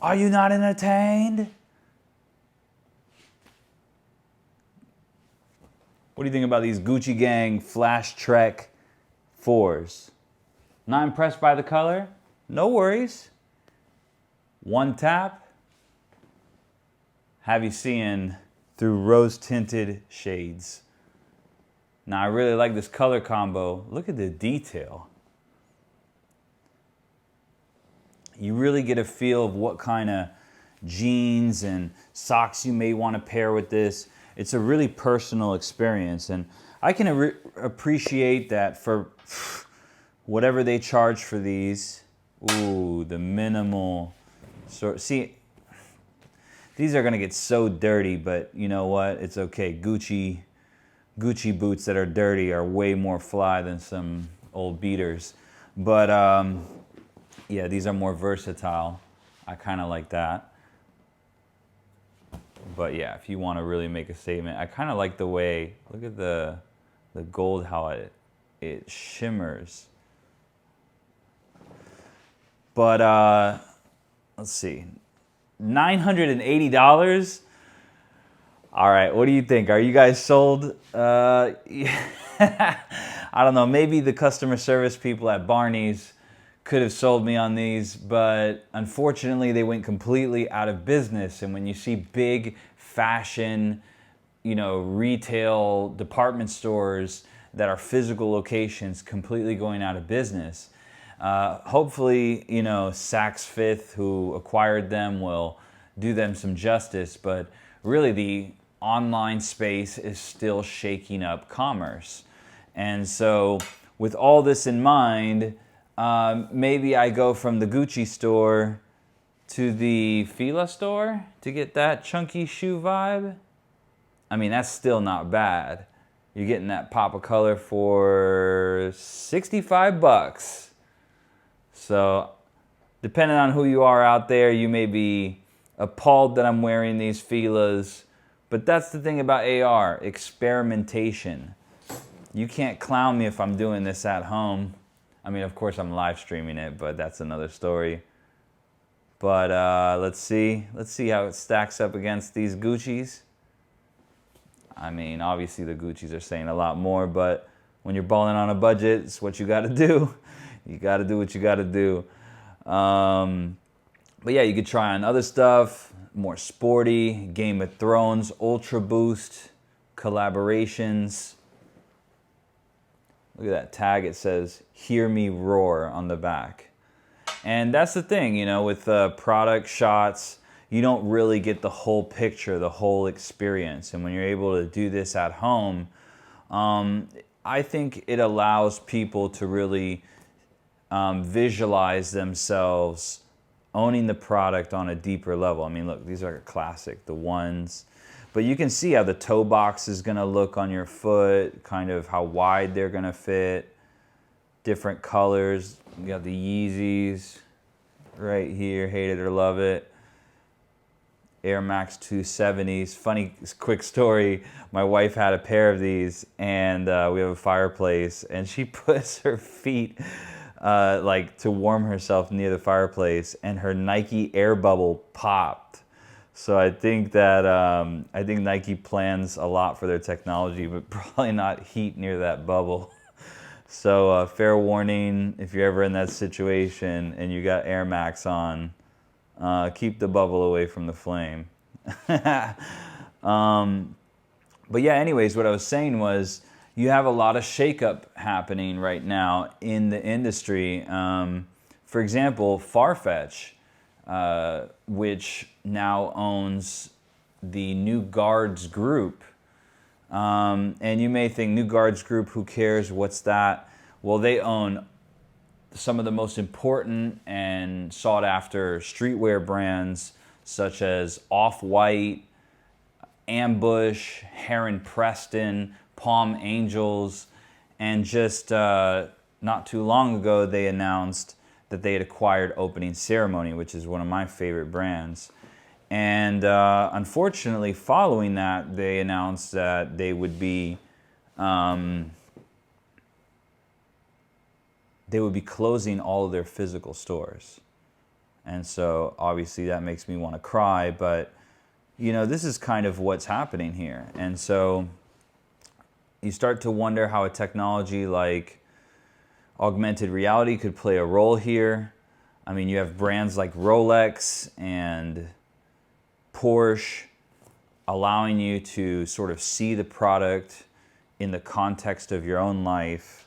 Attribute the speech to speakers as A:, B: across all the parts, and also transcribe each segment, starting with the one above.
A: Are you not entertained? What do you think about these Gucci Gang Flash Trek 4s? Not impressed by the color? No worries. One tap, have you seeing through rose-tinted shades. Now, I really like this color combo. Look at the detail. You really get a feel of what kind of jeans and socks you may want to pair with this. It's a really personal experience, and I can appreciate that for whatever they charge for these. Ooh, the minimal sort. See, these are gonna get so dirty, but you know what? It's okay. Gucci boots that are dirty are way more fly than some old beaters. But yeah, these are more versatile. I kind of like that. But yeah, if you want to really make a statement, I kind of like the way, look at the gold, how it shimmers. But let's see, $980. All right, what do you think? Are you guys sold? I don't know, maybe the customer service people at Barney's could have sold me on these, but unfortunately they went completely out of business. And when you see big fashion, retail department stores that are physical locations completely going out of business, hopefully, Saks Fifth, who acquired them, will do them some justice. But really, the online space is still shaking up commerce. And so with all this in mind, maybe I go from the Gucci store to the Fila store to get that chunky shoe vibe. I mean, that's still not bad. You're getting that pop of color for $65. So depending on who you are out there, you may be appalled that I'm wearing these Filas, but that's the thing about AR, experimentation. You can't clown me if I'm doing this at home. I mean, of course I'm live streaming it, but that's another story. But let's see how it stacks up against these Guccis. I mean, obviously the Guccis are saying a lot more, but when you're balling on a budget, it's what you gotta do. You gotta do what you gotta do. But yeah, you could try on other stuff, more sporty, Game of Thrones, Ultra Boost, collaborations. Look at that tag, it says, "Hear me roar" on the back. And that's the thing, with product shots, you don't really get the whole picture, the whole experience. And when you're able to do this at home, I think it allows people to really visualize themselves owning the product on a deeper level. I mean, look, these are classic, the ones. But you can see how the toe box is gonna look on your foot, kind of how wide they're gonna fit, different colors. You got the Yeezys right here, hate it or love it. Air Max 270s. Funny, quick story. My wife had a pair of these, and we have a fireplace, and she puts her feet to warm herself near the fireplace, and her Nike air bubble popped. So I think that Nike plans a lot for their technology, but probably not heat near that bubble. So fair warning, if you're ever in that situation and you got Air Max on, keep the bubble away from the flame. But yeah, anyways, what I was saying was you have a lot of shakeup happening right now in the industry. For example, Farfetch, which now owns the New Guards Group. And you may think, New Guards Group, who cares? What's that? Well, they own some of the most important and sought after streetwear brands such as Off-White, Ambush, Heron Preston, Palm Angels, and just not too long ago they announced that they had acquired Opening Ceremony, which is one of my favorite brands. And unfortunately, following that, they announced that they would be closing all of their physical stores. And so obviously that makes me want to cry, but this is kind of what's happening here. And so you start to wonder how a technology like augmented reality could play a role here. I mean, you have brands like Rolex and Porsche allowing you to sort of see the product in the context of your own life,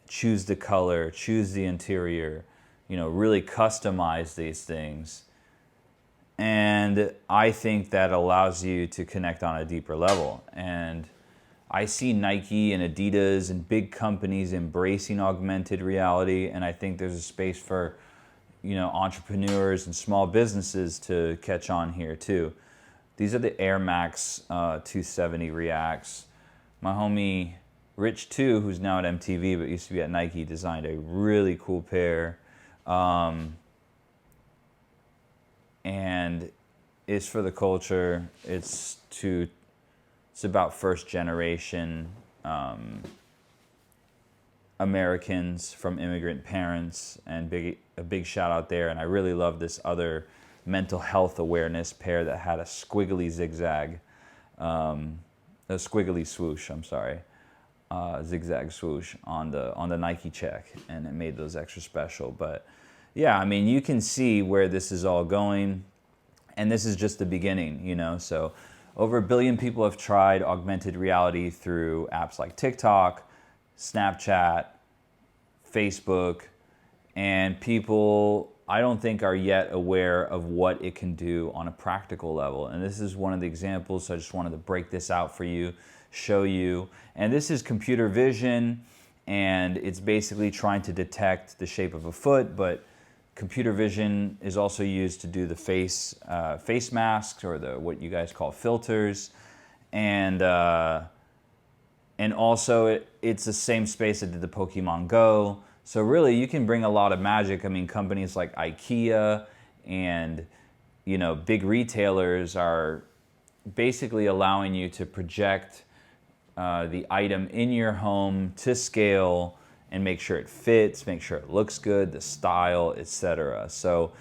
A: choose the color, choose the interior, really customize these things. And I think that allows you to connect on a deeper level. And I see Nike and Adidas and big companies embracing augmented reality, and I think there's a space for, entrepreneurs and small businesses to catch on here too. These are the Air Max 270 Reacts. My homie Rich 2, who's now at MTV but used to be at Nike, designed a really cool pair. And it's for the culture. It's about first generation Americans from immigrant parents, and a big shout out there. And I really love this other mental health awareness pair that had a squiggly zigzag, a squiggly swoosh, zigzag swoosh on the Nike check, and it made those extra special. But yeah, I mean, you can see where this is all going, and this is just the beginning, so over 1 billion people have tried augmented reality through apps like TikTok, Snapchat, Facebook, and people, I don't think, are yet aware of what it can do on a practical level. And this is one of the examples, so I just wanted to break this out for you, show you. And this is computer vision, and it's basically trying to detect the shape of a foot, but computer vision is also used to do the face masks, or what you guys call filters, and also it's the same space that did the Pokemon Go. So really, you can bring a lot of magic. I mean, companies like IKEA and big retailers are basically allowing you to project the item in your home to scale and make sure it fits, make sure it looks good, the style, etc. So,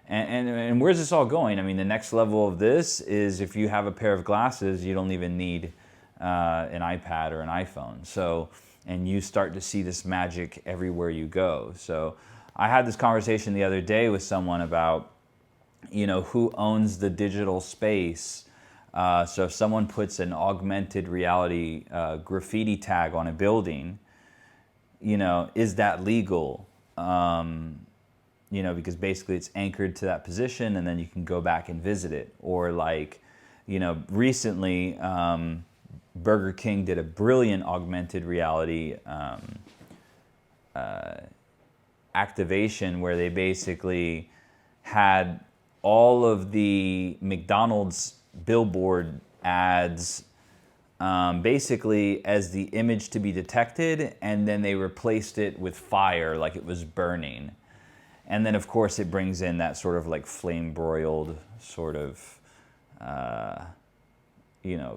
A: and where's this all going? I mean, the next level of this is if you have a pair of glasses, you don't even need an iPad or an iPhone. So, and you start to see this magic everywhere you go. So, I had this conversation the other day with someone about, who owns the digital space. So if someone puts an augmented reality graffiti tag on a building, is that legal? Because basically it's anchored to that position, and then you can go back and visit it. Or recently, Burger King did a brilliant augmented reality activation where they basically had all of the McDonald's billboard ads basically as the image to be detected, and then they replaced it with fire, like it was burning. And then of course it brings in that sort of like flame broiled sort of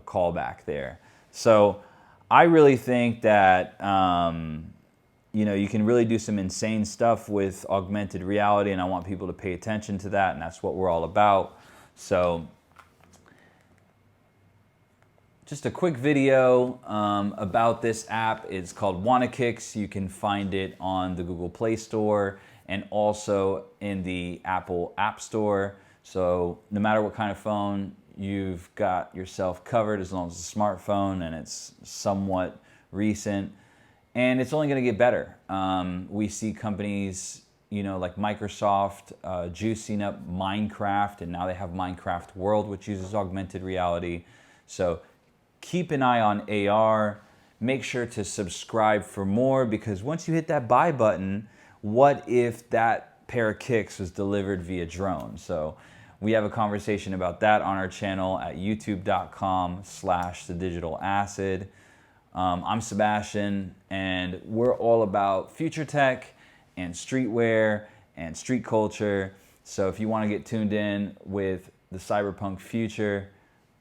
A: callback there. So I really think that you can really do some insane stuff with augmented reality, and I want people to pay attention to that, and that's what we're all about. So just a quick video about this app. It's called WannaKicks. You can find it on the Google Play Store and also in the Apple App Store. So no matter what kind of phone, you've got yourself covered as long as it's a smartphone and it's somewhat recent. And it's only going to get better. We see companies, like Microsoft juicing up Minecraft, and now they have Minecraft World, which uses augmented reality. So keep an eye on AR. Make sure to subscribe for more, because once you hit that buy button, what if that pair of kicks was delivered via drone? So we have a conversation about that on our channel at youtube.com/thedigitalacid. I'm Sebastian, and we're all about future tech and streetwear and street culture. So if you want to get tuned in with the cyberpunk future,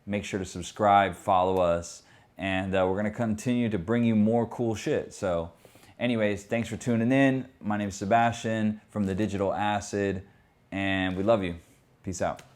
A: make sure to subscribe, follow us, and we're going to continue to bring you more cool shit. So anyways, thanks for tuning in. My name is Sebastian from The Digital Acid, and we love you. Peace out.